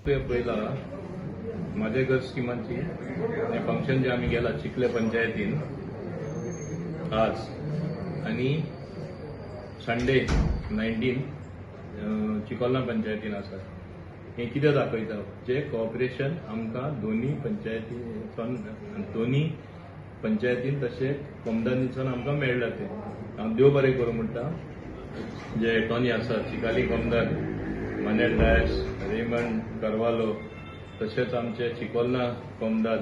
पहिला माझे घर स्किमांची फंक्शन जे आम्ही गेला चिखले पंचायतीन आज आणि संडे 19 चिकोलना पंचायतीन आसा. हे कितें दाखयता जे कॉपरेशन आमकां दोन्ही पंचायतीन तशें कोमदानीच्यान आमकां मेळ्ळा ते. हांव देव बरें करूं म्हणटा जे टॉनी आसा चिकाली कोमदार, मानेल डायस, रेमंड करवालो, तशेंच आमचे चिकोलना कोमदार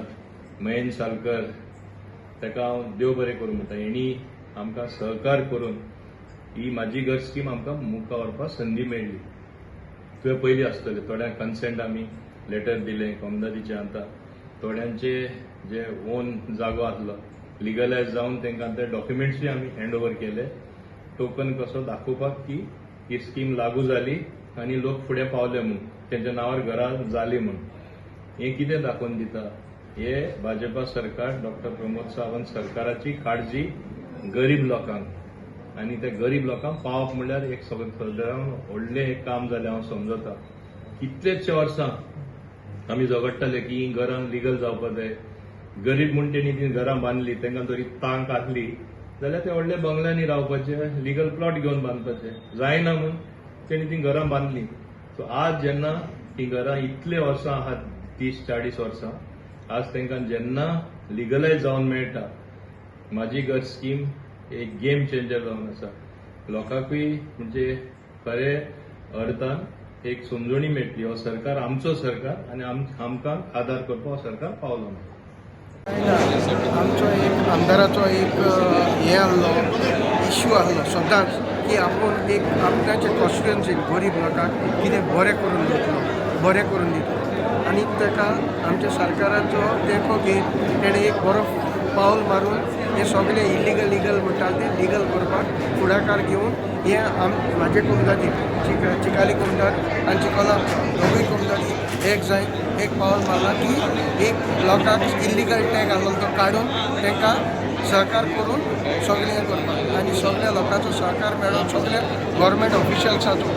मयेन सालकर, ताका हांव देव बरें करूं म्हणटा. हेणी आमकां सहकार करून ही म्हाजी घर स्कीम आमकां मुखार व्हरपाक संदी मेळ्ळी. तुवें पयलीं आसतलें थोड्यांक कन्सेंट आमी लेटर दिलें कोमदादीचें. आतां थोड्यांचे जे ओन जागो आसलो लिगलायज जावन तांकां ते डॉक्युमेंट्सूय आमी हँड ओवर केले, टोकन कसो दाखोवपाक की ही स्कीम लागू जाली आनी लोक फुडें पावले म्हूण, तेंच्या नांवार घरां जाली म्हूण. हे कितें दाखोवन दिता? हे भाजपा सरकार, डॉक्टर प्रमोद सावंत सरकाराची काळजी गरीब लोकांक आनी त्या गरीब लोकांक पावप म्हणल्यार एक सगळ्यान व्हडलें एक काम जालें हांव समजता. कितलेशे वर्सां आमी झगडटाले की ही घरां लिगल जावपाक जाय. गरीब म्हूण तेणी ती घरां बांदली, तांकां जरी तांक आसली जाल्यार ते व्हडल्या बंगल्यांनी रावपाचे, लिगल प्लॉट घेवन बांदपाचे. जायना म्हूण तेणी ती घरां बांदली. सो आज जेन्ना ही घरां इतले वर्सां आहात 30-40 वर्सां, आज तांकां जेन्ना लिगलायज जावन मेळटा, म्हाजी घर स्कीम एक गेम चेंजर जावन आसा. लोकांकूय म्हणजे खरे अर्थान एक समजणी मेळटली. हो सरकार आमचो सरकार आनी आमकां आदार करपाक हो सरकार पावलो. आमचो एक आमदाराचो एक हे आहलो इश्यू आहलो सदांच की आपूण एक आपणाच्या कॉन्स्टिट्युएन्सीन गरीब लोकांक कितें बरें करून दितलो आनी ताका आमच्या सरकाराचो तेंको घेवन तेणें एक बरो पावल मारून हे सगळे इलिगल म्हणटाले ते लिगल करपाक फुडाकार घेवन हे म्हाजे कोमदादी चिकाली कोमदार आनी चिकोला दोगूय कोमदादी एक जायन एक पावल मारला की एक लोकांक इल्लिगल टॅग आहलो तो काडून तांकां सहकार करून सगळें करपाक आनी सगळ्या लोकांचो सहकार मेळून सगळ्या गव्हर्मेंट ऑफिशियल्साचो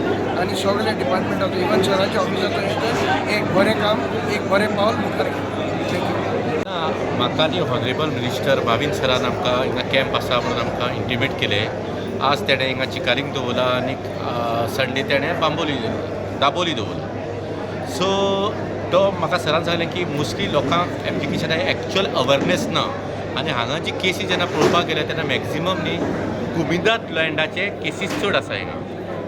आनी सगळ्या डिपार्टमेंटाचो इवन शहराच्या ऑफिसाचो एक बरें काम, एक बरें पावल मुखार घेतलें. म्हाका न्ही हॉनरेबल मिनिस्टर भावीन सरान आमकां हिंगा कॅम्प आसा म्हणून आमकां इंटिमेट केलें. आज तेणें हिंगा चिकालींक दवरला आनी संडे तेणें दाबोली दवरला. सो तो म्हाका सरान सांगलें की मोस्टली लोकांक एप्लिकेशना एक्चुअल अवेरनेस ना आनी हांगा जी केसी जेन्ना पळोवपाक गेले तेन्ना मॅक्झिमम न्ही कुमिदाद लँडाचे केसीस चड आसा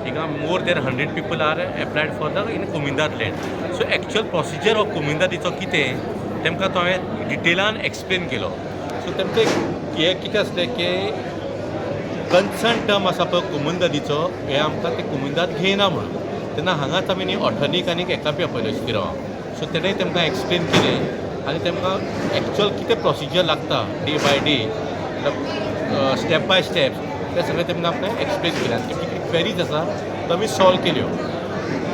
हिंगा more than 100 people are applied for the in कुमिदाद land. So actual procedure of कुमिदादीचो कितें तेमकां तो हांवें डिटेलान एक्सप्लेन केलो. सो तेमकां हे कितें आसलें की कन्सर्न टर्म आसा पळय कुमिदादीचो हे आमकां ते कुमिदाद घेयना म्हणून. तेन्ना हांगाच आमी न्ही ऑथर्नीक आनी एका बी आपयलो शिरवां. सो तेणें तेमकां एक्सप्लेन केलें आनी तेमकां एक्चुअल कितें प्रोसिजर लागता day by day step by step तें सगळें तेमकां आमकां एक्सप्लेन केलें आनी कितें क्वेरीज आसा त्यो आमी सॉल्व केल्यो.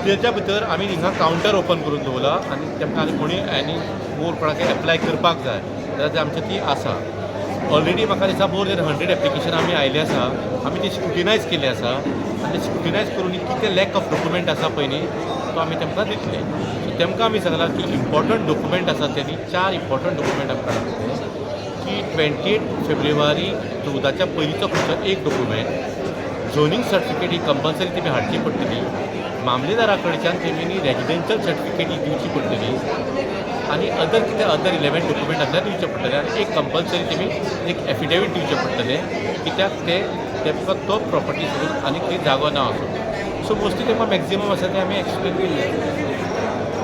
तेच्या भितर आमी हिंगा कावंटर ओपन करून दवरला आनी तेमकां आनी कोणी आनी मोर कोणाक एप्लाय करपाक जाय जाल्यार आमचें ती आसा. ऑलरेडी म्हाका दिसता मोर देन 100 एप्लिकेशन आमी आयले आसा. आमी ती स्क्रुटिनायज केले आसा आनी स्क्रुटिनायज करून कितें लॅक ऑफ डॉक्युमेंट आसा पळय न्ही तो आमी तेमकां दितले. सो तेमकां आमी सांगलां की इम्पॉर्टंट डॉक्युमेंट आसा तेणी 4 इम्पॉर्टंट डॉक्युमेंट आमकां लागतले की 28 फेब्रुवारी 14च्या पयलींचो खंयचो एक डॉक्युमेंट, झोनींग सर्टिफिकेट ही कंपल्सरी तेमी हाडची पडटली, मामलेदारा कडच्यान तेमी रेजिडेन्शियल सर्टिफिकेट ही दिवची पडटली आनी अदर रिलेवंट डॉक्युमेंट आसल्यार दिवचे पडटले आनी एक कंपल्सरी तेमी एक एफिडेवीट दिवचे पडटले कित्याक तेमकां तो प्रॉपर्टी सोडून आनी खंय जागो ना असो. सो मोस्टली तेमकां मॅक्झिमम आसा ते आमी एक्सप्लेन केल्ले.